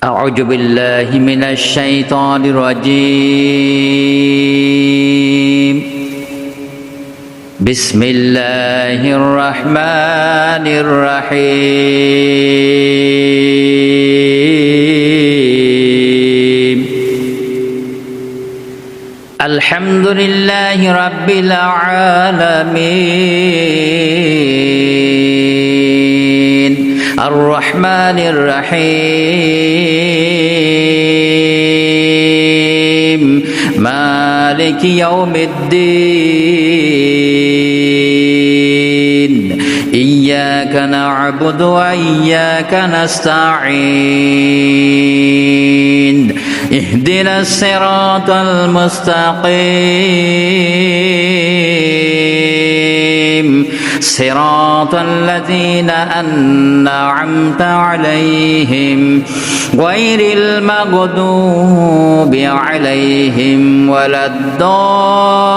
أعوذ بالله من الشيطان الرجيم بسم الله الرحمن الرحيم الحمد لله رب العالمين الرحمن الرحيم مالك يوم الدين إياك نعبد وإياك نستعين اهدنا الصراط المستقيم صراط الذين أنعمت عليهم غير المغضوب عليهم ولا الضالين